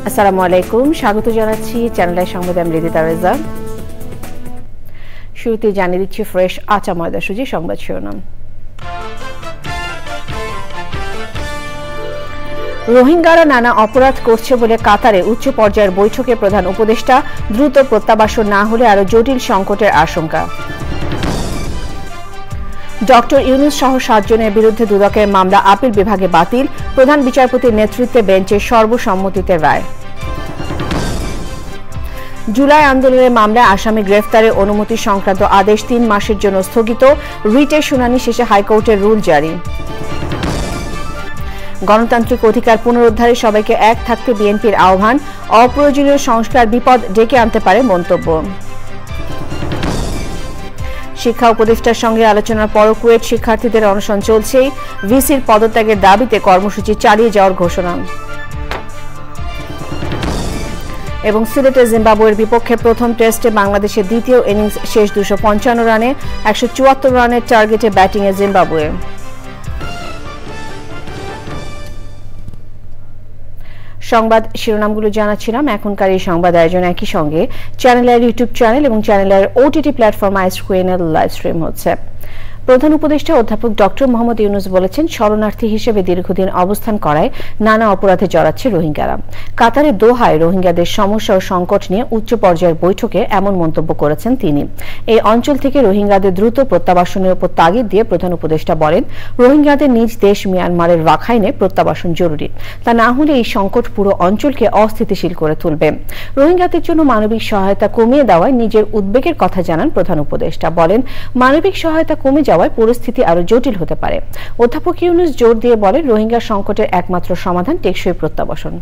আসসালামু আলাইকুম, স্বাগত জানাচ্ছি চ্যানেলের সংবাদে আমি রিদিতা রেজা। শুরুতে জানিয়ে দিচ্ছি ফ্রেশ আচা ময়দা সুজি সংবাদ শিরোনাম। রোহিঙ্গারা নানা অপরাধ করছে বলে কাতারে উচ্চ পর্যায়ের বৈঠকে প্রধান উপদেষ্টা, দ্রুত প্রত্যাবাসন না হলে আরো জটিল সংকটের আশঙ্কা। ডক্টর ইউনূস সহ 7 জনের বিরুদ্ধে দুদকের মামলা আপিল বিভাগে বাতিল, প্রধান বিচারপতির নেতৃত্বে বেঞ্চের সর্বসম্মতিতে রায়। জুলাই আন্দোলনের মামলায় আসামি গ্রেফতারের অনুমতি সংক্রান্ত আদেশ 3 মাসের জন্য স্থগিত, রিটের শুনানি শেষে হাইকোর্টের রুল জারি। গণতান্ত্রিক অধিকার পুনরুদ্ধারে সবাইকে এক থাকতে বিএনপির আহ্বান, অপ্রয়োজনীয় সংস্কার বিপদ ডেকে আনতে পারে মন্তব্য। শিক্ষা উপদেষ্টার সঙ্গে আলোচনার পর কুয়েট শিক্ষার্থীদের অনশন চলছেই, ভিসির পদত্যাগের দাবিতে কর্মসূচি চালিয়ে যাওয়ার ঘোষণা। এবং সিলেটে জিম্বাবুয়ের বিপক্ষে প্রথম টেস্টে বাংলাদেশের দ্বিতীয় ইনিংস শেষ 255 রানে 174 রানের টার্গেটে ব্যাটিংয়ে জিম্বাবুয়ে। সংবাদ শিরোনামগুলো জানাচ্ছিলাম। এখনকার এই সংবাদ আয়োজন একই সঙ্গে চ্যানেলের ইউটিউব চ্যানেল এবং চ্যানেলের ওটিটি প্ল্যাটফর্ম আইস্ক্রিনে লাইভ স্ট্রিম হচ্ছে। প্রধান উপদেষ্টা অধ্যাপক ডক্টর মোহাম্মদ ইউনূস বলেছেন, শরণার্থী হিসেবে দীর্ঘদিন অবস্থান করায় নানা অপরাধে জড়াচ্ছে রোহিঙ্গারা। কাতারের দোহায় রোহিঙ্গাদের সমস্যা ও সংকট নিয়ে উচ্চ পর্যায়ের বৈঠকে এমন মন্তব্য করেছেন তিনি। এই অঞ্চল থেকে রোহিঙ্গাদের দ্রুত প্রত্যাবাসনের উপর তাগিদ দিয়ে প্রধান উপদেষ্টা বলেন, রোহিঙ্গাদের নিজ দেশ মিয়ানমারের রাখাইনে প্রত্যাবাসন জরুরি, তা না হলে এই সংকট পুরো অঞ্চলকে অস্থিতিশীল করে তুলবে। রোহিঙ্গাদের জন্য মানবিক সহায়তা কমিয়ে দেওয়ায় নিজের উদ্বেগের কথা জানান প্রধান উপদেষ্টা। বলেন, মানবিক সহায়তা কমে যাওয়ায় পরিস্থিতি আরো জটিল হতে পারে। অধ্যাপক ইউনূস জোর দিয়ে বলেন, রোহিঙ্গা সংকটের একমাত্র সমাধান টেকসই প্রত্যাবাসন।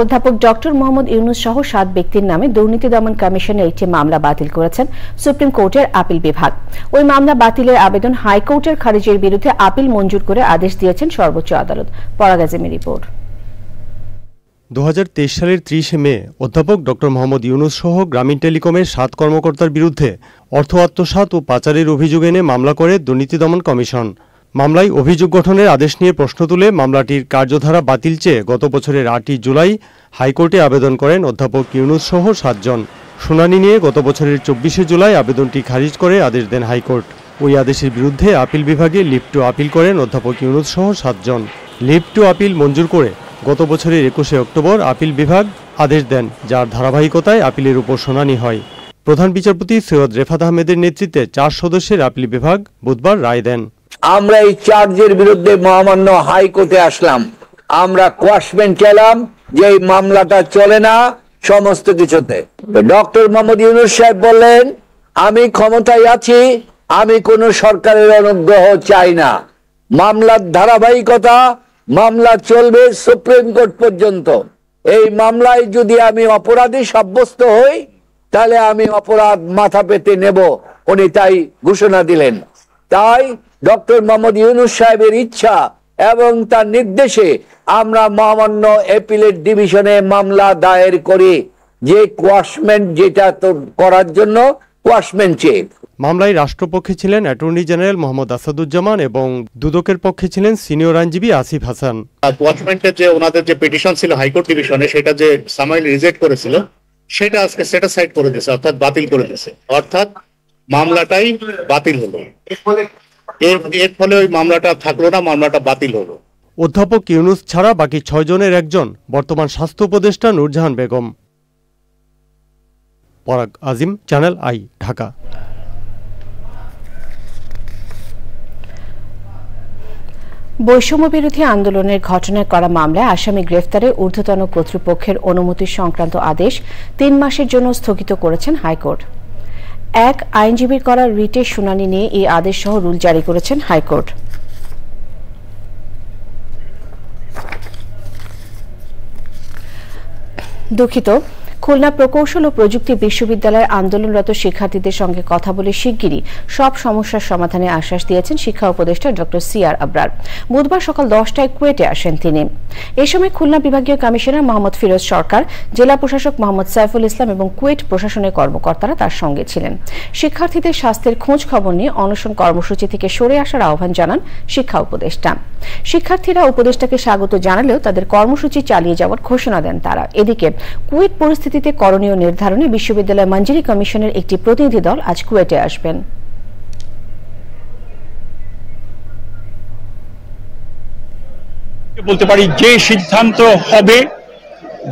অধ্যাপক ডক্টর মোহাম্মদ ইউনূস সহ 7 ব্যক্তির নামে দুর্নীতি দমন কমিশনের একটি মামলা বাতিল করেছেন সুপ্রিম কোর্টের আপিল বিভাগ। ওই মামলা বাতিলের আবেদন হাইকোর্টের খারিজের বিরুদ্ধে আপিল মঞ্জুর করে আদেশ দিয়েছেন সর্বোচ্চ আদালত। পরাগাজেমি রিপোর্ট। 2023 সালের 30 মে অধ্যাপক ডক্টর মোহাম্মদ ইউনূস সহ গ্রামীণ টেলিকমের 7 কর্মকর্তার বিরুদ্ধে অর্থ আত্মসাৎ ও পাচারের অভিযোগ এনে মামলা করে দুর্নীতি দমন কমিশন। মামলায় অভিযোগ গঠনের আদেশ নিয়ে প্রশ্ন তুলে মামলাটির কার্যধারা বাতিল চেয়ে গত বছরের 8 জুলাই হাইকোর্টে আবেদন করেন অধ্যাপক ইউনূস সহ 7 জন। শুনানি নিয়ে গত বছরের 24 জুলাই আবেদনটি খারিজ করে আদেশ দেন হাইকোর্ট। ওই আদেশের বিরুদ্ধে আপিল বিভাগে লিভ টু আপিল করেন অধ্যাপক ইউনূস সহ 7 জন। লিভ টু আপিল মঞ্জুর করে গত বছরের 21 অক্টোবর আপিল বিভাগ আদেশ দেন, যার ধারাবাহিকতায় আপিলের উপর শুনানি হয়। প্রধান বিচারপতি সৈয়দ রেফাত আহমেদের নেতৃত্বে 4 সদস্যের আপিল বিভাগ বুধবার রায় দেন। আমরা এই চার্জের বিরুদ্ধে মহামান্য হাইকোর্টে আসলাম। আমরা কোয়াশমেন্ট চাইলাম যে এই মামলাটা চলে না সমস্ত কিছুতে। ডক্টর মোহাম্মদ ইউনূস সাহেব বললেন, আমি ক্ষমতায় আছি, আমি কোন সরকারের অনুগ্রহ চাই না। মামলার ধারাবাহিকতা, মামলা চলবে সুপ্রিম কোর্ট পর্যন্ত। এই মামলায় যদি আমি অপরাধী সাব্যস্ত হই, তাহলে আমি অপরাধ মাথা পেতে নেব। উনি তাই ঘোষণা দিলেন। তাই ডক্টর মোহাম্মদ ইউনূস সাহেবের ইচ্ছা এবং তার নির্দেশে আমরা মহামান্য অ্যাপিলেট ডিভিশনে মামলা দায়ের করি, যে কোয়াশমেন্ট যেটা তো করার জন্য কোয়াশমেন্ট চেয়ে। মামলায় রাষ্ট্রপক্ষে ছিলেন অ্যাটর্নি জেনারেল মোহাম্মদ আসাদুজ্জামান এবং দুদকের পক্ষে ছিলেন সিনিয়র আইনজীবী আসিফ হাসান। কোয়াশমেন্টের যে ওনাদের যে পিটিশন ছিল হাইকোর্ট ডিভিশনে, সেটা যে সামাইলি রিজেক্ট করেছিল, সেটা আজকে সেট অ্যাসাইড করে দিয়েছে, অর্থাৎ বাতিল করে দিয়েছে। অর্থাৎ মামলাটাই বাতিল হলো। এর ফলে ওই মামলাটা থাকলো না, মামলাটা বাতিল হলো। অধ্যাপক ইউনূস ছাড়া বাকি 6 জনের একজন বর্তমান স্বাস্থ্য উপদেষ্টা নূরজাহান বেগম। পরাগ আজিম, চ্যানেল আই, ঢাকা। বৈষম্য বিরোধী আন্দোলনের ঘটনায় করা মামলায় আসামি গ্রেফতারে ঊর্ধ্বতন কর্তৃপক্ষের অনুমতি সংক্রান্ত আদেশ 3 মাসের জন্য স্থগিত করেছেন হাইকোর্ট। এক আইনজীবীর করা রিটের শুনানি নিয়ে এই আদেশ সহ রুল জারি করেছেন হাইকোর্ট। দুঃখিত, খুলনা প্রকৌশল ও প্রযুক্তি বিশ্ববিদ্যালয়ের আন্দোলনরত শিক্ষার্থীদের সঙ্গে কথা বলে শিগগিরই সব সমস্যার সমাধানে আশ্বাস দিয়েছেন শিক্ষা উপদেষ্টা ডক্টর সিআর আবরার। বুধবার সকাল 10টায় কুয়েটে আসেন তিনি। এ সময় খুলনা বিভাগীয় কমিশনার মোহাম্মদ ফিরোজ সরকার, জেলা প্রশাসক মোহাম্মদ সাইফুল ইসলাম এবং কুয়েট প্রশাসনের কর্মকর্তারা তার সঙ্গে ছিলেন। শিক্ষার্থীদের স্বাস্থ্যের খোঁজ খবর নিয়ে অনশন কর্মসূচি থেকে সরে আসার আহ্বান জানান শিক্ষা উপদেষ্টা। শিক্ষার্থীরা উপদেষ্টাকে স্বাগত জানালেও তাদের কর্মসূচি চালিয়ে যাওয়ার ঘোষণা দেন তারা। এদিকে কুয়েট পরিস্থিতিতে করণীয় নির্ধারণে বিশ্ববিদ্যালয় মঞ্জুরি কমিশনের একটি প্রতিনিধি দল আজ কুয়েটে আসবেন। বলতে পারি যে সিদ্ধান্ত হবে,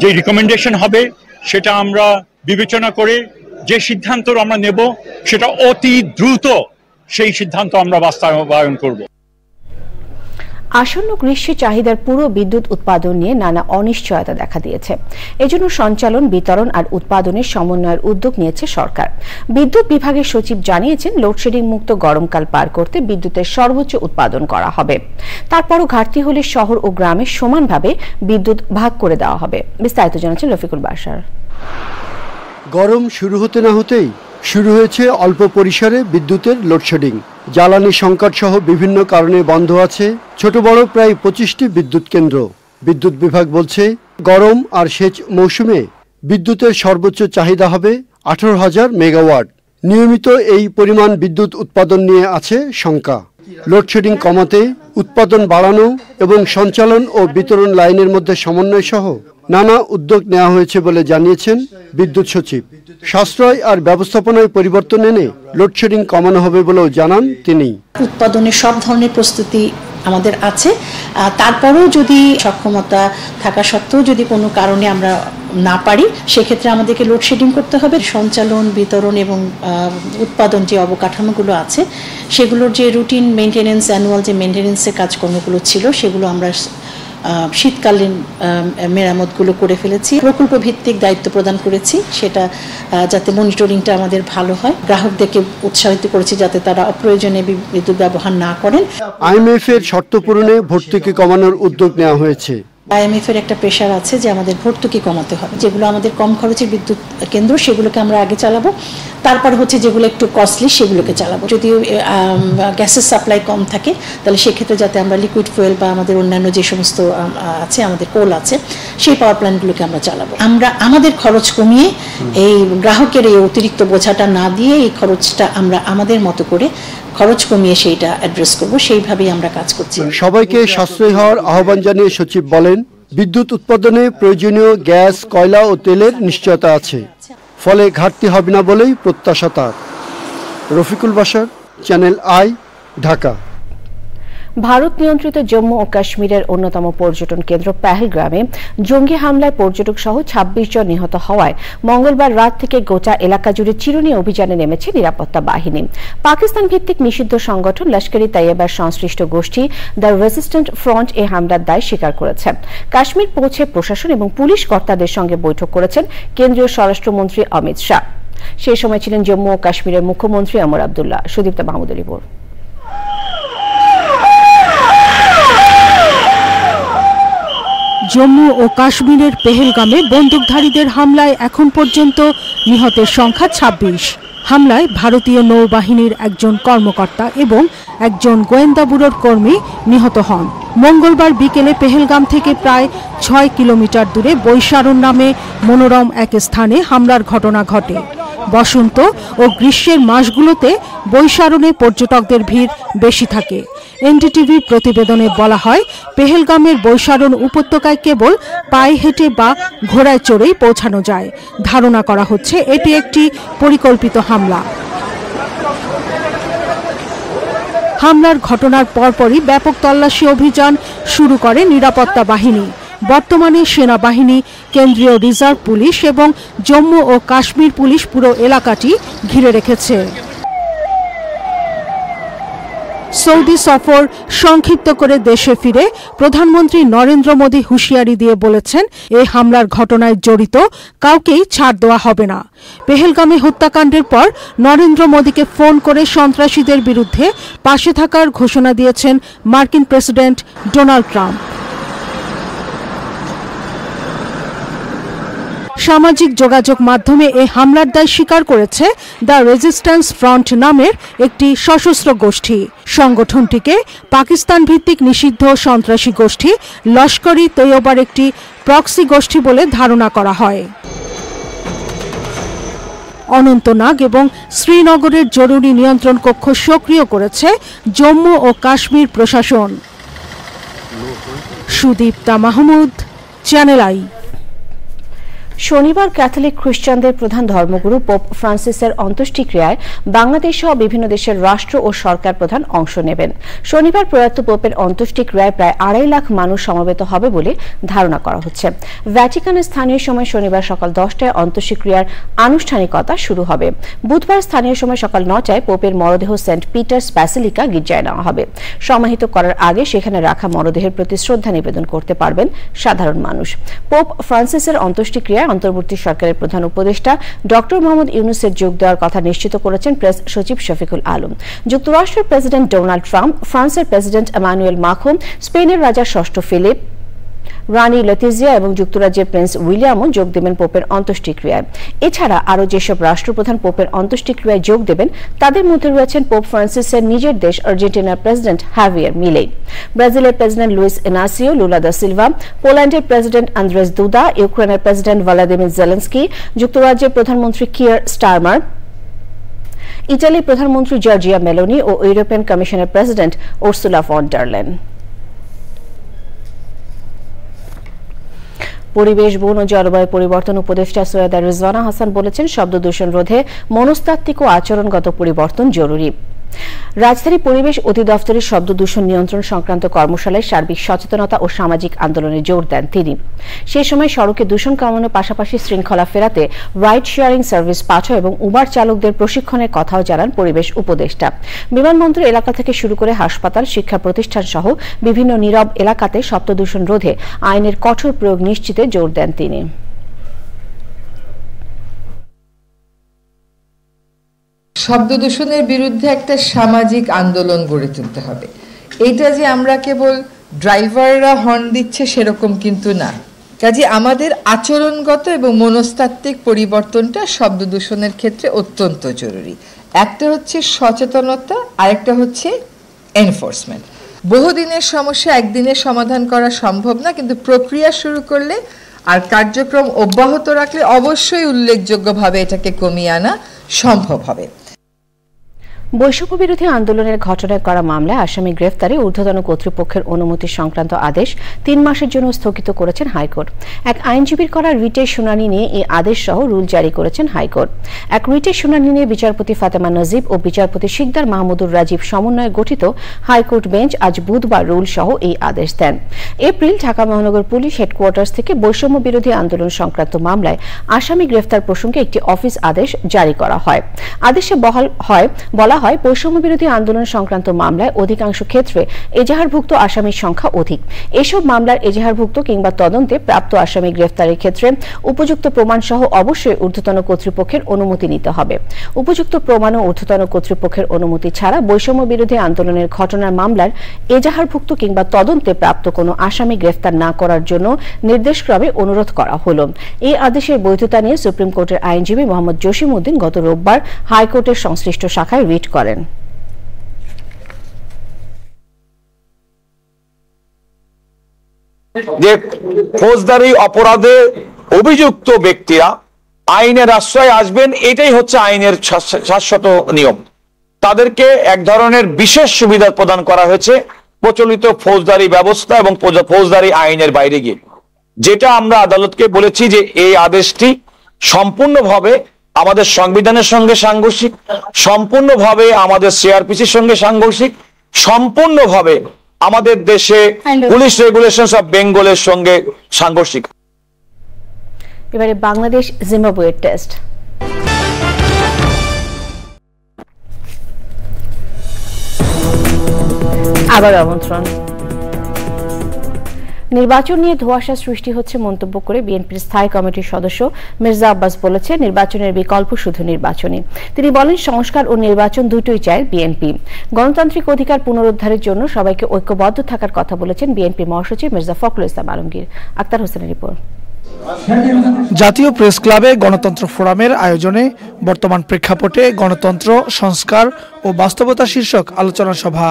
যে রিকমেন্ডেশন হবে, সেটা আমরা বিবেচনা করে যে সিদ্ধান্ত আমরা নেব সেটা অতি দ্রুত সেই সিদ্ধান্ত আমরা বাস্তবায়ন করব। আসন্ন গ্রীষ্মের চাহিদার পুরো বিদ্যুৎ উৎপাদন নিয়ে নানা অনিশ্চয়তা দেখা দিয়েছে। এজন্য সঞ্চালন, বিতরণ আর উৎপাদনের সমন্বয়ের উদ্যোগ নিয়েছে সরকার। বিদ্যুৎ বিভাগের সচিব জানিয়েছেন, লোডশেডিং মুক্ত গরমকাল পার করতে বিদ্যুতের সর্বোচ্চ উৎপাদন করা হবে। তারপরও ঘাটতি হলে শহর ও গ্রামে সমানভাবে বিদ্যুৎ ভাগ করে দেওয়া হবে। বিস্তারিত জানাচ্ছেন রফিকুল বাশার। গরম শুরু হতে না হতেই শুরু হয়েছে অল্প পরিসরে বিদ্যুতের লোডশেডিং। জ্বালানি সংকট সহ বিভিন্ন কারণে বন্ধ আছে ছোট বড় প্রায় 25টি বিদ্যুৎ কেন্দ্র। বিদ্যুৎ বিভাগ বলছে, গরম আর সেচ মৌসুমে বিদ্যুতের সর্বোচ্চ চাহিদা হবে 18,000 মেগাওয়াট। নিয়মিত এই পরিমাণ বিদ্যুৎ উৎপাদন নিয়ে আছে শঙ্কা। লোডশেডিং কমাতে উৎপাদন বাড়ানো এবং সঞ্চালন ও বিতরণ লাইনের মধ্যে সমন্বয় সহ নানা উদ্যোগ নেওয়া হয়েছে বলে জানিয়েছেন বিদ্যুৎ সচিব। সাশ্রয় আর ব্যবস্থাপনায় পরিবর্তন এনে লোডশেডিং কমানো হবে বলেও জানান তিনি। উৎপাদনের সব ধরনের প্রস্তুতি আমাদের আছে। তারপরেও যদি সক্ষমতা থাকা সত্ত্বেও যদি কোনো কারণে আমরা না পারি, সেক্ষেত্রে আমাদেরকে লোডশেডিং করতে হবে। সঞ্চালন, বিতরণ এবং উৎপাদন যে অবকাঠামোগুলো আছে, সেগুলোর যে রুটিন মেনটেন্যান্স, অ্যানুয়াল যে মেনটেন্যান্সের কাজকর্মগুলো ছিল, সেগুলো আমরা শীতকালীন মেরামতগুলো করে ফেলেছি। প্রকল্প ভিত্তিক দায়িত্ব প্রদান করেছি, সেটা যাতে মনিটরিংটা আমাদের ভালো হয়। গ্রাহকদেরকে উৎসাহিত করেছি যাতে তারা অপ্রয়োজনে বিদ্যুৎ ব্যবহার না করেন। আইএমএফ এর শর্ত পূরণে ভর্তুকি কমানোর উদ্যোগ নেওয়া হয়েছে। আইএমএফ এর একটা প্রেশার আছে যে আমাদের ভর্তুকি কমাতে হবে। যেগুলো আমাদের কম খরচের বিদ্যুৎ কেন্দ্র, সেগুলোকে আমরা আগে চালাবো। তারপর হচ্ছে যেগুলো একটু কস্টলি, সেগুলোকে চালাবো। যদি গ্যাসের সাপ্লাই কম থাকে, তাহলে সেক্ষেত্রে যাতে আমরা লিকুইড ফুয়েল বা আমাদের অন্যান্য যে সমস্ত আছে, আমাদের কোল আছে, সেই পাওয়ার প্ল্যান্টগুলোকে আমরা চালাবো। আমরা আমাদের খরচ কমিয়ে এই গ্রাহকের এই অতিরিক্ত বোঝাটা না দিয়ে এই খরচটা আমরা আমাদের মতো করে খরচ কমিয়ে সেইটা অ্যাড্রেস করব। সেইভাবেই আমরা কাজ করছি। সবাইকে সাশ্রয়ী হওয়ার আহ্বান জানিয়ে সচিব বলেন, বিদ্যুৎ উৎপাদনে প্রয়োজনীয় গ্যাস, কয়লা ও তেলের নিশ্চয়তা আছে, ফলে ঘাটতি হবে না বলেই প্রত্যাশা তার। Rafiqul Bashar, channel I, Dhaka. ভারত নিয়ন্ত্রিত জম্মু ও কাশ্মীরের অন্যতম পর্যটন কেন্দ্র পেহেলগ্রামে জঙ্গি হামলায় পর্যটক সহ 26 জন নিহত হওয়ায় মঙ্গলবার রাত থেকে গোটা এলাকা জুড়ে চিরুনি অভিযানে নেমেছে নিরাপত্তা বাহিনী। পাকিস্তান ভিত্তিক নিষিদ্ধ সংগঠন লস্কর-ই তৈয়বার সংশ্লিষ্ট গোষ্ঠী দ্য রেজিস্ট্যান্ট ফ্রন্ট এই হামলার দায় স্বীকার করেছে। কাশ্মীর পৌঁছে প্রশাসন এবং পুলিশ কর্তাদের সঙ্গে বৈঠক করেছেন কেন্দ্রীয় স্বরাষ্ট্রমন্ত্রী অমিত শাহ। সেই সময় ছিলেন জম্মু ও কাশ্মীরের মুখ্যমন্ত্রী ওমর আবদুল্লাহ। সুদীপ্তা মাহমুদের রিপোর্ট। জম্মু ও কাশ্মীরের পেহেলগামে বন্দুকধারীদের হামলায় এখন পর্যন্ত নিহতের সংখ্যা 26। হামলায় ভারতীয় নৌবাহিনীর একজন কর্মকর্তা এবং একজন গোয়েন্দা ব্যুরোর কর্মী নিহত হন। মঙ্গলবার বিকেলে পেহেলগাম থেকে প্রায় 6 কিলোমিটার দূরে বৈশারণ নামে মনোরম এক স্থানে হামলার ঘটনা ঘটে। বসন্ত ও গ্রীষ্মের মাসগুলোতে বৈশারণে পর্যটকদের ভিড় বেশি থাকে। এনডিটিভি প্রতিবেদনে বলা হয়, পেহেলগামের বৈশারণ উপত্যকায় কেবল পায়ে হেঁটে বা ঘোড়ায় চড়েই পৌঁছানো যায়। ধারণা করা হচ্ছে এটি একটি পরিকল্পিত হামলা। হামলার ঘটনার পরপরই ব্যাপক তল্লাশি অভিযান শুরু করে নিরাপত্তা বাহিনী। বর্তমানে সেনাবাহিনী, কেন্দ্রীয় রিজার্ভ পুলিশ এবং জম্মু ও কাশ্মীর পুলিশ পুরো এলাকাটি ঘিরে রেখেছে। সৌদি সফর সংক্ষিপ্ত করে দেশে ফিরে প্রধানমন্ত্রী নরেন্দ্র মোদী হুঁশিয়ারি দিয়ে বলেছেন, এই হামলার ঘটনায় জড়িত কাউকেই ছাড় দেওয়া হবে না। পেহেলগামে হত্যাকাণ্ডের পর নরেন্দ্র মোদীকে ফোন করে সন্ত্রাসীদের বিরুদ্ধে পাশে থাকার ঘোষণা দিয়েছেন মার্কিন প্রেসিডেন্ট ডোনাল্ড ট্রাম্প। সামাজিক যোগাযোগ মাধ্যমে এই হামলার দায় স্বীকার করেছে দ্য রেজিস্ট্যান্স ফ্রন্ট নামের একটি সশস্ত্র গোষ্ঠী। সংগঠনটিকে পাকিস্তান ভিত্তিক নিষিদ্ধ সন্ত্রাসী গোষ্ঠী লস্কর-ই তৈয়বার একটি প্রক্সি গোষ্ঠী বলে ধারণা করা হয়। অনন্তনাগ এবং শ্রীনগরের জরুরি নিয়ন্ত্রণ কক্ষ সক্রিয় করেছে জম্মু ও কাশ্মীর প্রশাসন। Sudipta Mahmud, channel I. শনিবার ক্যাথলিক খ্রিস্টানদের প্রধান ধর্মগুরু পোপ ফ্রান্সিসের অন্ত্যেষ্টিক্রিয়ায় বাংলাদেশ সহ বিভিন্ন দেশের রাষ্ট্র ও সরকার প্রধান অংশ নেবেন। শনিবার প্রয়াত পোপের অন্ত্যেষ্টিক্রিয়ায় প্রায় 2.5 লাখ মানুষ সমবেত হবে বলে ধারণা করা হচ্ছে। ভ্যাটিকানের স্থানীয় সময় শনিবার সকাল 10টায় অন্ত্যেষ্টিক্রিয়ার আনুষ্ঠানিকতা শুরু হবে। বুধবার স্থানীয় সময় সকাল 9টায় পোপের মরদেহ সেন্ট পিটার্স ব্যাসিলিকা গির্জায় নেওয়া হবে। সমাহিত করার আগে সেখানে রাখা মরদেহের প্রতি শ্রদ্ধা নিবেদন করতে পারবেন সাধারণ মানুষ। পোপ ফ্রান্সিসের অন্ত্যেষ্টিক্রিয়ায় অন্তর্বর্তী সরকারের প্রধান উপদেষ্টা ডক্টর মোহাম্মদ ইউনূসের যোগ দেওয়ার কথা নিশ্চিত করেছেন প্রেস সচিব শফিকুল আলম। যুক্তরাষ্ট্রের প্রেসিডেন্ট ডোনাল্ড ট্রাম্প, ফ্রান্সের প্রেসিডেন্ট এমানুয়েল মাখোন, স্পেনের রাজা ষষ্ঠ ফিলিপ, রানী লেতিজিয়া এবং যুক্তরাজ্যের প্রিন্স উইলিয়ামও যোগ দেবেন পোপের অন্ত্যেষ্টিক্রিয়ায়। এছাড়া আরও যেসব রাষ্ট্রপ্রধান পোপের অন্ত্যেষ্টিক্রিয়ায় যোগ দেবেন তাদের মধ্যে রয়েছেন পোপ ফ্রান্সিসের নিজের দেশ আর্জেন্টিনার প্রেসিডেন্ট হাভিয়ের মিলেই, ব্রাজিলের president Luiz Inacio Lula da Silva, পোল্যান্ডের প্রেসিডেন্ট আন্দ্রেস দুদা, ইউক্রেনের প্রেসিডেন্ট ভলোদিমির জেলেনস্কি, যুক্তরাজ্যের প্রধানমন্ত্রী কিয়ার স্টারমার, ইটালির প্রধানমন্ত্রী জর্জিয়া মেলোনি ও ইউরোপিয়ান কমিশনের president Ursula von der Leyen. পরিবেশ, বন ও জলবায়ু পরিবর্তন উপদেষ্টা সৈয়দা রিজওয়ানা হাসান বলেছেন, শব্দ দূষণ রোধে মনস্তাত্ত্বিক ও আচরণগত পরিবর্তন জরুরি। রাজধানী পরিবেশ অধিদপ্তরের শব্দ দূষণ নিয়ন্ত্রণ সংক্রান্ত কর্মশালায় সার্বিক সচেতনতা ও সামাজিক আন্দোলনে জোর দেন তিনি। সেই সময় সড়কে দূষণ কমানোর পাশাপাশি শৃঙ্খলা ফেরাতে রাইড শেয়ারিং সার্ভিস পাঠাও এবং উবার চালকদের প্রশিক্ষণের কথাও জানান পরিবেশ উপদেষ্টা। বিমানবন্দর এলাকা থেকে শুরু করে হাসপাতাল, শিক্ষা প্রতিষ্ঠান সহ বিভিন্ন নীরব এলাকাতে শব্দ দূষণ রোধে আইনের কঠোর প্রয়োগ নিশ্চিতে জোর দেন তিনি। শব্দ দূষণের বিরুদ্ধে একটা সামাজিক আন্দোলন গড়ে তুলতে হবে। এইটা যে আমরা কেবল ড্রাইভাররা হর্ন দিচ্ছে সেরকম কিন্তু না। কাজে আমাদের আচরণগত এবং মনস্তাত্ত্বিক পরিবর্তনটা শব্দ দূষণের ক্ষেত্রে অত্যন্ত জরুরি। একটা হচ্ছে সচেতনতা, আরেকটা হচ্ছে এনফোর্সমেন্ট। বহুদিনের সমস্যা একদিনে সমাধান করা সম্ভব না, কিন্তু প্রক্রিয়া শুরু করলে আর কার্যক্রম অব্যাহত রাখলে অবশ্যই উল্লেখযোগ্যভাবে এটাকে কমিয়ে আনা সম্ভব হবে। বৈষম্য বিরোধী আন্দোলনের ঘটনায় করা মামলায় আসামি গ্রেফতারে ঊর্ধ্বতন কর্তৃপক্ষের অনুমতি সংক্রান্ত আদেশ 3 মাসের জন্য স্থগিত করেছেন হাইকোর্ট। এক আইনজীবীর করা রিটের শুনানি নিয়ে এই আদেশ সহ রুল জারি করেছেন হাইকোর্ট। এক রিটের শুনানি নিয়ে বিচারপতি ফাতেমা নজিব ও বিচারপতি শিকদার মাহমুদুর রাজীব সমন্বয়ে গঠিত হাইকোর্ট বেঞ্চ আজ বুধবার রুল সহ এই আদেশ দেন। এপ্রিল ঢাকা মহানগর পুলিশ হেডকোয়ার্টার্স থেকে বৈষম্য বিরোধী আন্দোলন সংক্রান্ত মামলায় আসামি গ্রেফতার প্রসঙ্গে একটি অফিস আদেশ জারি করা হয়। আদেশে বলা হয় বৈষম্য বিরোধী আন্দোলন সংক্রান্ত মামলায় অধিকাংশ ক্ষেত্রে এজাহারভুক্ত আসামির সংখ্যা অধিক। এসব মামলার এজাহারভুক্ত কিংবা তদন্তে প্রাপ্ত আসামি গ্রেফতারের ক্ষেত্রে উপযুক্ত প্রমাণ সহ অবশ্যই ঊর্ধ্বতন কর্তৃপক্ষের অনুমতি নিতে হবে। উপযুক্ত প্রমাণ ও ঊর্ধ্বতন কর্তৃপক্ষের অনুমতি ছাড়া বৈষম্য বিরোধী আন্দোলনের ঘটনার মামলার এজাহারভুক্ত কিংবা তদন্তে প্রাপ্ত কোনো আসামি গ্রেফতার না করার জন্য নির্দেশক্রমে অনুরোধ করা হলো। এই আদেশের বৈধতা নিয়ে সুপ্রিম কোর্টের আইনজীবী মোহাম্মদ জসিম উদ্দিন গত রোববার হাইকোর্টের সংশ্লিষ্ট শাখায় রিট করেন। যে ফৌজদারি অপরাধে অভিযুক্ত ব্যক্তিরা আইনের আশ্রয় আসবেন, এটাই হচ্ছে আইনের শাশ্বত নিয়ম। তাদেরকে এক ধরনের বিশেষ সুবিধা প্রদান করা হয়েছে প্রচলিত ফৌজদারি ব্যবস্থা এবং ফৌজদারি আইনের বাইরে গিয়ে। যেটা আমরা আদালতকে বলেছি যে এই আদেশটি সম্পূর্ণভাবে আমাদের সংবিধানের সঙ্গে সাংঘর্ষিক, সম্পূর্ণভাবে আমাদের সিআরপিসির সঙ্গে সাংঘর্ষিক, সম্পূর্ণভাবে আমাদের দেশে পুলিশ রেগুলেশনস অফ বেঙ্গলের সঙ্গে সাংঘর্ষিক। এবারে বাংলাদেশ জিম্বাবুয়ের টেস্ট। আবার আমন্ত্রণ। নির্বাচন নিয়ে ধোঁয়াশা সৃষ্টি হচ্ছে মন্তব্য করে বিএনপির স্থায়ী কমিটির সদস্য মির্জা আব্বাস বলেছেন, নির্বাচনের বিকল্প শুধু নির্বাচনী। তিনি বলেন, সংস্কার ও নির্বাচন দুটোই চায় বিএনপি। গণতান্ত্রিক অধিকার পুনরুদ্ধারের জন্য সবাইকে ঐক্যবদ্ধ থাকার কথা বলেছেন বিএনপি মহাসচিব মির্জা ফখরুল ইসলাম আলমগীর। আক্তার হোসেনের রিপোর্ট। জাতীয় প্রেস ক্লাবে গণতন্ত্র ফোরামের আয়োজনে বর্তমান প্রেক্ষাপটে গণতন্ত্র সংস্কার ও বাস্তবতা শীর্ষক আলোচনা সভা।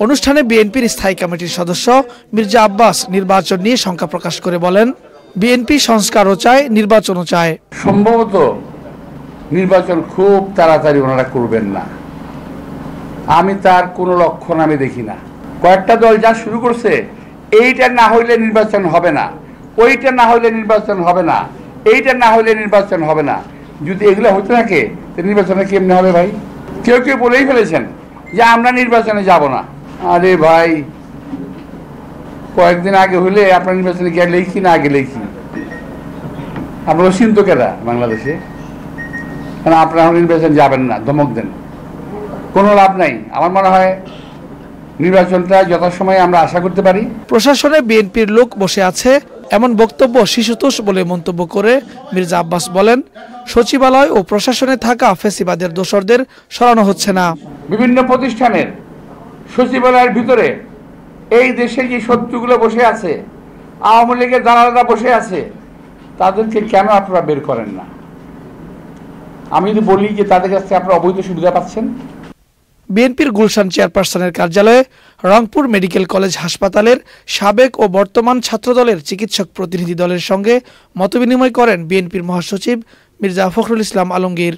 অনুষ্ঠানে বিএনপির স্থায়ী কমিটির সদস্য মির্জা আব্বাস নির্বাচন নিয়ে শঙ্কা প্রকাশ করে বলেন, বিএনপি সংস্কারও চায়, নির্বাচনও চায়। সম্ভবত নির্বাচন খুব তাড়াতাড়ি ওনারা করবেন না, আমি তার কোনো লক্ষণ আমি দেখি না। কয়েকটা দল যা শুরু করছে, এইটা না হইলে নির্বাচন হবে না, ওইটা না হইলে নির্বাচন হবে না, এইটা না হইলে নির্বাচন হবে না। যদি এগুলো হতে থাকে নির্বাচনে কেমনে হবে ভাই? কেউ কেউ বলেই ফেলেছেন যে আমরা নির্বাচনে যাব না। আরে ভাই, কয়েকদিন আগে হইলে আপনার নির্বাচনে গেলেই কি না গেলেই কি? আপনারা চিন্তকেরা বাংলাদেশে, কারণ আপনারা নির্বাচন যাবেন না, ধমক দেন, কোনো লাভ নাই। আমার মনে হয় নির্বাচনটা যথাসময়ে আমরা আশা করতে পারি। প্রশাসনে বিএনপির লোক বসে আছে এমন বক্তব্য শিশুতোষ বলে মন্তব্য করে মির্জা আব্বাস বলেন, সচিবালয় ও প্রশাসনে থাকা ফ্যাসিবাদের দোসরদের সরানো হচ্ছে না। বিভিন্ন প্রতিষ্ঠানের সচিবালয়ের ভিতরে এই দেশে যে শত্রুগুলো বসে আছে, আওয়ামী লীগের দালালরা বসে আছে, তাদেরকে কেন আপনারা বের করেন না? আমি যদি বলি যে তাদের কাছ থেকে আপনারা অবৈধ সুবিধা পাচ্ছেন। বিএনপির গুলশান চেয়ারপারসনের কার্যালয়ে রংপুর মেডিকেল কলেজ হাসপাতালের সাবেক ও বর্তমান ছাত্রদলের চিকিৎসক প্রতিনিধি দলের সঙ্গে মতবিনিময় করেন বিএনপির মহাসচিব মির্জা ফখরুল ইসলাম আলমগীর।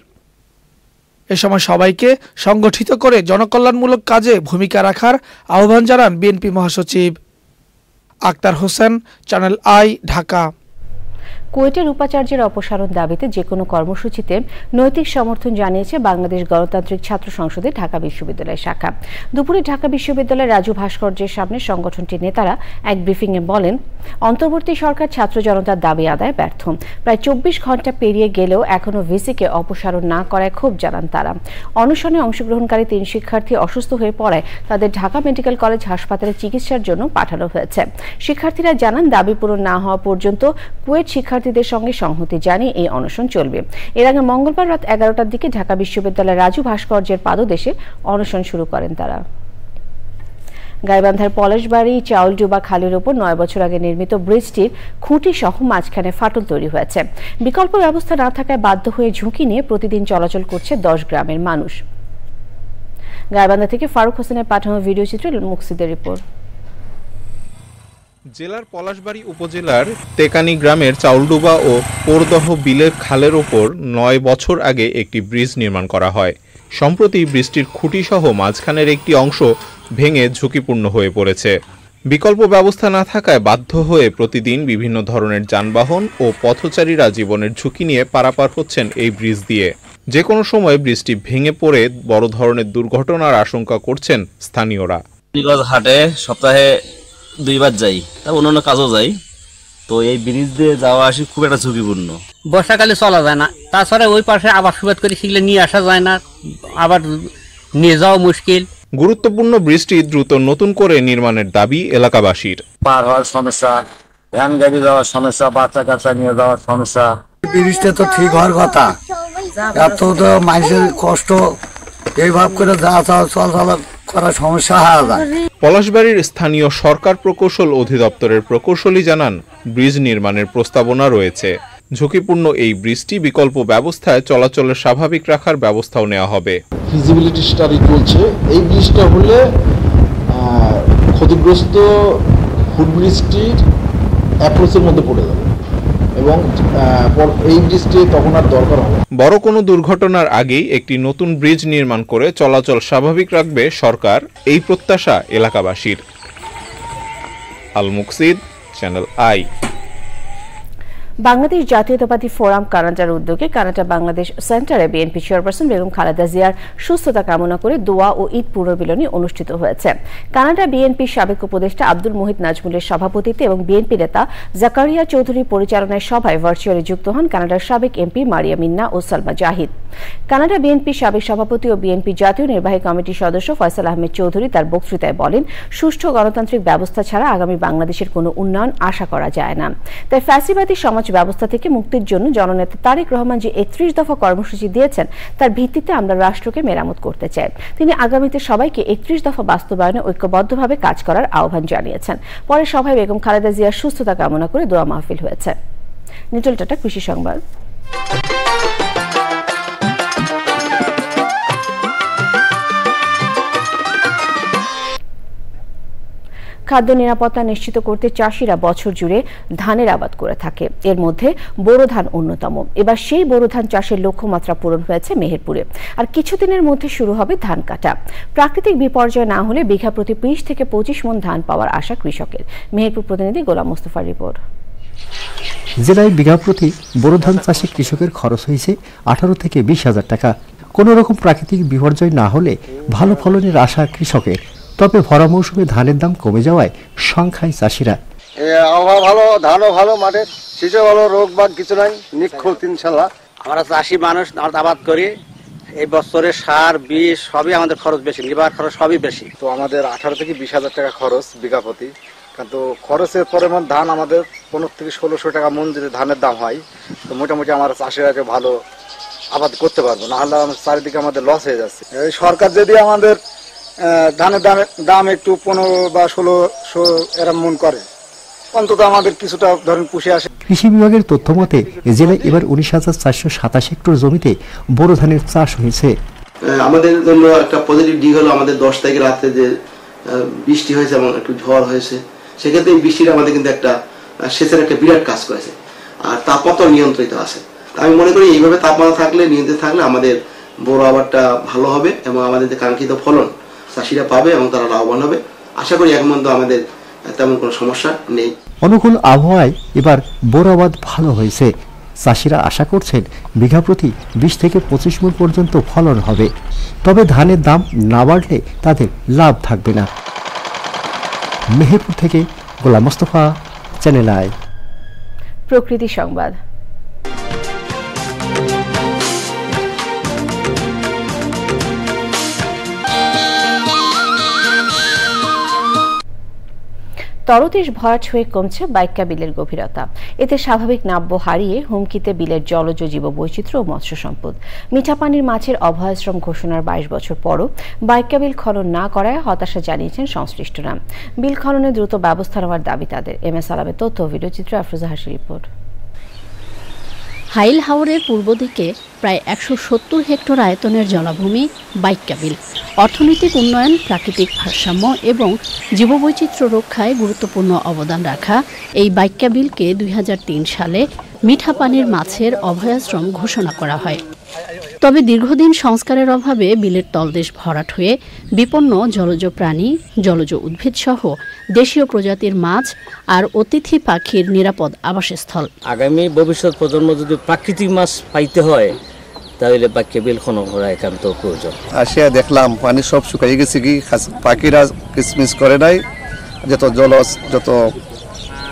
এ সময় সবাইকে সংগঠিত করে জনকল্যাণমূলক কাজে ভূমিকা রাখার আহ্বান জানান বিএনপি মহাসচিব। Akhtar Hossain, channel I, Dhaka. কুয়েটের উপাচার্যের অপসারণ দাবিতে যে কোনো কর্মসূচিতে নৈতিক সমর্থন জানিয়েছে বাংলাদেশ গণতান্ত্রিক ছাত্র সংসদের ঢাকা বিশ্ববিদ্যালয় শাখা। দুপুরে ঢাকা বিশ্ববিদ্যালয়ের রাজু ভাস্কর্যের সামনে সংগঠনটির নেতারা এক ব্রিফিংয়ে বলেন, অন্তর্বর্তী সরকার ছাত্র জনতার দাবি আদায় ব্যর্থ। প্রায় 24 ঘন্টা পেরিয়ে গেলেও এখনও ভিসিকে অপসারণ না করায় ক্ষোভ জানান তারা। অনশনে অংশগ্রহণকারী 3 শিক্ষার্থী অসুস্থ হয়ে পড়ায় তাদের ঢাকা মেডিকেল কলেজ হাসপাতালে চিকিৎসার জন্য পাঠানো হয়েছে। শিক্ষার্থীরা জানান, দাবি পূরণ না হওয়া পর্যন্ত কুয়েট শিক্ষার্থীদের সঙ্গে সংহতি জানিয়ে এই অনশন চলবে। এর আগে মঙ্গলবার রাত 11টার দিকে ঢাকা বিশ্ববিদ্যালয়ের রাজু ভাস্কর্যের পাদদেশে অনশন শুরু করেন তারা। গাইবান্ধার পলাশবাড়ি চাউলডুবা খালের ওপর 9 বছর আগে নির্মিত ব্রিজটির খুঁটি সহ মাঝখানে ফাটল তৈরি হয়েছে। বিকল্প ব্যবস্থা না থাকায় বাধ্য হয়ে ঝুঁকি নিয়ে প্রতিদিন চলাচল করছে 10 গ্রামের মানুষ। গাইবান্ধা থেকে ফারুক হোসেনের পাঠানো ভিডিও চিত্রে মুকসিদের রিপোর্ট। জেলার পলাশবাড়ি উপজেলার তেকানি গ্রামের চাউলডুবা ও পোরদহ বিলের খালের ওপর 9 বছর আগে একটি ব্রিজ নির্মাণ করা হয়। সম্প্রতি ব্রিজটির খুঁটিসহ মাঝখানের একটি অংশ ভেঙে ঝুঁকিপূর্ণ হয়ে পড়েছে। বিকল্প ব্যবস্থা না থাকায় বাধ্য হয়ে প্রতিদিন বিভিন্ন ধরনের যানবাহন ও পথচারীরা জীবনের ঝুঁকি নিয়ে পারাপার হচ্ছেন এই ব্রিজ দিয়ে। যে কোনো সময় ব্রিজটি ভেঙে পড়ে বড় ধরনের দুর্ঘটনার আশঙ্কা করছেন স্থানীয়রা। হাটে সপ্তাহে 2 বার যাই, তা অন্যান্য কাজও যাই, তো এই ব্রিজ দিয়ে যাওয়া আসি খুব একটা ঝুঁকিপূর্ণ। বর্ষাকালে চলা যায় না, তাছাড়া ওই পাশে আবার সুবাদ করে শিখলে নিয়ে আসা যায় না, আবার নিয়ে যাওয়া মুশকিল। গুরুত্বপূর্ণ ব্রিজটি দ্রুত নতুন করে নির্মাণের দাবি এলাকাবাসীর। পার হওয়ার সমস্যা, ভ্যান গাড়ি যাওয়ার সমস্যা, বাচ্চা কাচ্চা নিয়ে যাওয়ার সমস্যা। ব্রিজটা তো ঠিক হওয়ার কথা, এত তো মানুষের কষ্ট, এইভাবে করে যাওয়া চলাচল করার সমস্যা হয়ে যায়। পলাশবাড়ির স্থানীয় সরকার প্রকৌশল অধিদপ্তরের প্রকৌশলী জানান, ব্রিজ নির্মাণের প্রস্তাবনা রয়েছে। ঝুঁকিপূর্ণ এই ব্রিজটি বিকল্প ব্যবস্থায় চলাচলের স্বাভাবিক রাখার ব্যবস্থাও নেওয়া হবে। ফিজিবিলিটি স্টাডি চলছে। এই ব্রিজটা হলে ক্ষতিগ্রস্ত ফুটব্রিজটির অ্যাপ্রোচের মধ্যে পড়ে যাবে এবং এই ব্রিজটি তখন আর দরকার হবে। বড় কোনো দুর্ঘটনার আগেই একটি নতুন ব্রিজ নির্মাণ করে চলাচল স্বাভাবিক রাখবে সরকার, এই প্রত্যাশা এলাকাবাসীর। আল মুকসিদ, চ্যানেল আই। বাংলাদেশ জাতীয়তাবাদী ফোরাম কানাডার উদ্যোগে কানাডা বাংলাদেশ সেন্টারে বিএনপি চেয়ারপারসন বেগম খালেদা জিয়ার সুস্থতা কামনা করে দোয়া ও ঈদ পুনর্মিলনী অনুষ্ঠিত হয়েছে। কানাডা বিএনপির সাবেক উপদেষ্টা আব্দুল মুহিত নাজমুলের সভাপতিত্বে এবং বিএনপি নেতা জাকারিয়া চৌধুরীর পরিচালনায় সভায় ভার্চুয়ালি যুক্ত হন কানাডার সাবেক এমপি মারিয়া মিন্না ও সালমা জাহিদ। কানাডা বিএনপির সাবেক সভাপতি ও বিএনপি জাতীয় নির্বাহী কমিটির সদস্য ফয়সাল আহমেদ চৌধুরী তার বক্তৃতায় বলেন, সুষ্ঠু গণতান্ত্রিক ব্যবস্থা ছাড়া আগামী বাংলাদেশের কোনো উন্নয়ন আশা করা যায় না। তাই ফ্যাসিবাদী সমাজ ব্যবস্থা থেকে মুক্তির জন্য জননেতা তারেক রহমান যে 31 দফা কর্মসূচি দিয়েছেন তার ভিত্তিতে আমরা রাষ্ট্রকে মেরামত করতে চাই। তিনি আগামীতে সবাইকে 31 দফা বাস্তবায়নে ঐক্যবদ্ধভাবে কাজ করার আহ্বান জানিয়েছেন। পরে সভায় বেগম খালেদা জিয়ার সুস্থতা কামনা করে দোয়া মাহফিল হয়েছে। নিটল টাটা, কৃষি সংবাদ। খাদ্য নিরাপত্তা নিশ্চিত করতে চাষিরা বছর জুড়ে ধানের আবাদ করে থাকে। এর মধ্যে বোরো ধান অন্যতম। এবার সেই বোরো ধান চাষের লক্ষ্যমাত্রা পূরণ হয়েছে মেহেরপুরে। আর কিছুদিনের মধ্যে শুরু হবে ধান কাটা। প্রাকৃতিক বিপর্যয় না হলে বিঘা প্রতি 20 থেকে 25 মণ ধান পাওয়ার আশা কৃষকের। মেহেরপুর প্রতিনিধি গোলাম মোস্তফার রিপোর্ট। জেলায় বিঘা প্রতি বোরো ধান চাষে কৃষকের খরচ হয়েছে 18 থেকে 20,000 টাকা। কোনো রকম প্রাকৃতিক বিপর্যয় না হলে ভালো ফলনের আশা কৃষকের। তবে ভরা মৌসুমে ধানের দাম কমে যাওয়ায় সংখ্যায় চাষিরা আবহাওয়া ভালো, ধানও ভালো, মাঠে শীষে ভালো, রোগ বাগ কিছু নাই, নিখুঁত ইনশাল্লাহ। আমরা চাষি মানুষ, আবাদ করি। এই বছরে সার বিষ সবই আমাদের খরচ বেশি, লিভার খরচ সবই বেশি। তো আমাদের 18 থেকে 20,000 টাকা খরচ বিঘা প্রতি। কিন্তু খরচের পরিমাণ ধান আমাদের 15 থেকে 1600 টাকা মন যদি ধানের দাম হয়, তো মোটামুটি আমার চাষিরা ভালো আবাদ করতে পারবো। না হলে চারিদিকে আমাদের লস হয়ে যাচ্ছে। এই সরকার যদি আমাদের ধানের দাম একটু 15 বা 1600 এরকম মন করে, অন্তত আমাদের কিছুটা ধরেন পুষে আসে। কৃষি বিভাগের তথ্য মতে জেলায় এবার 19,427 হেক্টর জমিতে বোরো ধানের চাষ হয়েছে। আমাদের জন্য একটা পজিটিভ দিক হলো আমাদের 10 তারিখ রাতে যে বৃষ্টি হয়েছে এবং একটু ঝড় হয়েছে, সেক্ষেত্রে এই বৃষ্টিটা আমাদের কিন্তু একটা সেচের একটা বিরাট কাজ করেছে। আর তাপমাত্রা নিয়ন্ত্রিত আছে। আমি মনে করি এইভাবে তাপমাত্রা থাকলে, নিয়ন্ত্রিত থাকলে আমাদের বোরো আবাদটা ভালো হবে এবং আমাদের যে কাঙ্ক্ষিত ফলন চাষিরা পাবে এবং তারা লাভবান হবে। আশা করি এখন পর্যন্ত আমাদের তেমন কোনো সমস্যা নেই। অনুকূল আবহাওয়ায় এবার বোরো আবাদ ভালো হয়েছে। চাষিরা আশা করছেন বিঘা প্রতি 20 থেকে 25 মণ পর্যন্ত ফলন হবে। তবে ধানের দাম না বাড়লে তাদের লাভ থাকবে না। মেহেরপুর থেকে গোলাম মোস্তফা, চ্যানেল আই। প্রকৃতি সংবাদ। তলদেশ ভরাট হয়ে কমছে বাইক্কা বিলের গভীরতা। এতে স্বাভাবিক নাব্য হারিয়ে হুমকিতে বিলের জলজ জীববৈচিত্র্য ও মৎস্য সম্পদ। মিঠা পানির মাছের অভয়াশ্রম ঘোষণার 22 বছর পরও বাইক্কা বিল খনন না করায় হতাশা জানিয়েছেন সংশ্লিষ্টরা। বিল খননে দ্রুত ব্যবস্থা নেওয়ার দাবি তাদের। MS আলামের তথ্য, ভিডিওচিত্র আফরোজা হাসির রিপোর্ট। হাইল হাওরের পূর্ব দিকে প্রায় 170 হেক্টর আয়তনের জলাভূমি বাইক্কা বিল। অর্থনৈতিক উন্নয়ন, প্রাকৃতিক ভারসাম্য এবং জীববৈচিত্র্য রক্ষায় গুরুত্বপূর্ণ অবদান রাখা এই বাইক্কা বিলকে 2003 সালে মিঠা পানির মাছের অভয়াশ্রম ঘোষণা করা হয়। তবে দীর্ঘদিন সংস্কারের অভাবে বিলের তলদেশ ভরাট হয়ে বিপন্ন জলজ প্রাণী, জলজ উদ্ভিদ সহ দেশীয় প্রজাতির মাছ আর অতিথি পাখির নিরাপদ আবাসস্থল। আগামী ভবিষ্যৎ প্রজন্ম যদি প্রাকৃতিক মাছ পাইতে হয় তাহলে বাইক্কা বিল খনন করা একান্ত প্রয়োজন। আসিয়া দেখলাম পানি সব শুকিয়ে গেছে, কি পাখিরা কিসমিস করে নাই, যত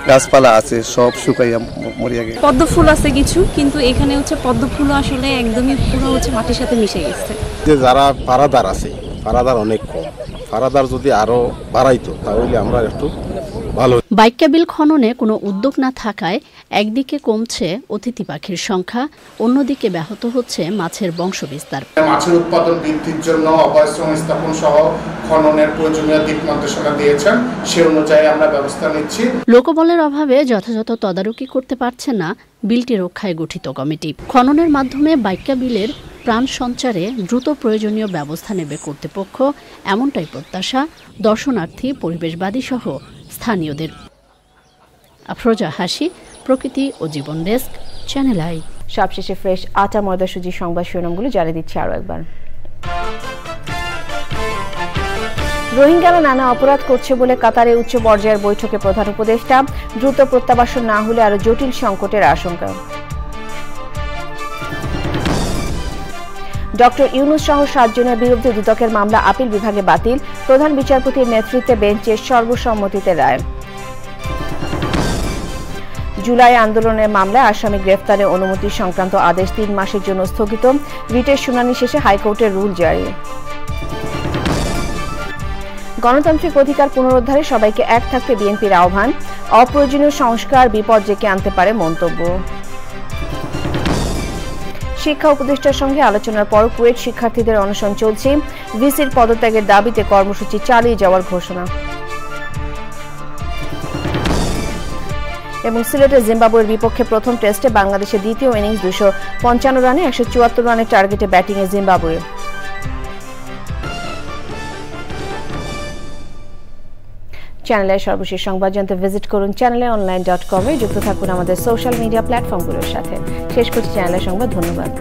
গাছপালা আছে সব শুকাইয়া মরিয়া গেছে। পদ্ম ফুল আছে কিছু, কিন্তু এখানে পদ্ম ফুল আসলে একদমই পুরো মাটির সাথে মিশে গেছে। যে যারা পারাদার আছে, পারাদার অনেক কম, পারাদার যদি আরো বাড়াইতো তাহলে আমরা একটু ভালো। বাইক্কা বিল খননে কোনো উদ্যোগ না থাকায় একদিকে কমছে অতিথি পাখির সংখ্যা, অন্যদিকে ব্যাহত হচ্ছে মাছের বংশবিস্তার। মাছের উৎপাদন বৃদ্ধির জন্য অভয়াশ্রম স্থাপন সহ খননের প্রয়োজনীয় দিক নির্দেশনা দিয়েছেন, সে অনুযায়ী আমরা ব্যবস্থা নিচ্ছি। লোকবলের অভাবে যথাযথ তদারকি করতে পারছে না বিলটি রক্ষায় গঠিত কমিটি। খননের মাধ্যমে বাইক্কা বিলের প্রাণ সঞ্চারে দ্রুত প্রয়োজনীয় ব্যবস্থা নেবে কর্তৃপক্ষ, এমনটাই প্রত্যাশা দর্শনার্থী, পরিবেশবাদী সহ স্থানীয়দের। আফরোজা হাসি, প্রকৃতি ও জীবন ডেস্ক, চ্যানেল আই। সবশেষে ফ্রেশ আটা ময়দা সুজি সংবাদ শিরোনামগুলো জানিয়ে দিচ্ছি আরো একবার। রোহিঙ্গারা নানা অপরাধ করছে বলে কাতারে উচ্চ পর্যায়ের বৈঠকে প্রধান উপদেষ্টা। দ্রুত প্রত্যাবাসন না হলে আরো জটিল সংকটের আশঙ্কা। ডক্টর ইউনূস সহ 7 জনের বিরুদ্ধে দুদকের মামলা আপিল বিভাগে বাতিল। প্রধান বিচারপতির নেতৃত্বে বেঞ্চের সর্বসম্মতিতে রায়। জুলাই আন্দোলনের মামলায় আসামি গ্রেফতারের অনুমতি সংক্রান্ত আদেশ 3 মাসের জন্য স্থগিত। রিটের শুনানি শেষে হাইকোর্টের রুল জারি। গণতান্ত্রিক অধিকার পুনরুদ্ধারে সবাইকে এক থাকতে বিএনপির আহ্বান। অপ্রয়োজনীয় সংস্কার বিপদ ডেকে আনতে পারে মন্তব্য। শিক্ষা উপদেষ্টার সঙ্গে আলোচনার পর কুয়েট শিক্ষার্থীদের অনশন চলছে। ভিসির পদত্যাগের দাবিতে কর্মসূচি চালিয়ে যাওয়ার ঘোষণা। এবং সিলেটে জিম্বাবুয়ের বিপক্ষে প্রথম টেস্টে বাংলাদেশের দ্বিতীয় ইনিংস 255 রানে 174 রানের টার্গেটে ব্যাটিংয়ে জিম্বাবুয়ে। চ্যানেলের সর্বশেষ সংবাদ জানতে ভিজিট করুন চ্যানেলেঅনলাইন.com এ। যুক্ত থাকুন আমাদের সোশ্যাল মিডিয়া প্ল্যাটফর্মগুলোর সাথে। শেষ করছি চ্যানেলের সংবাদ। ধন্যবাদ।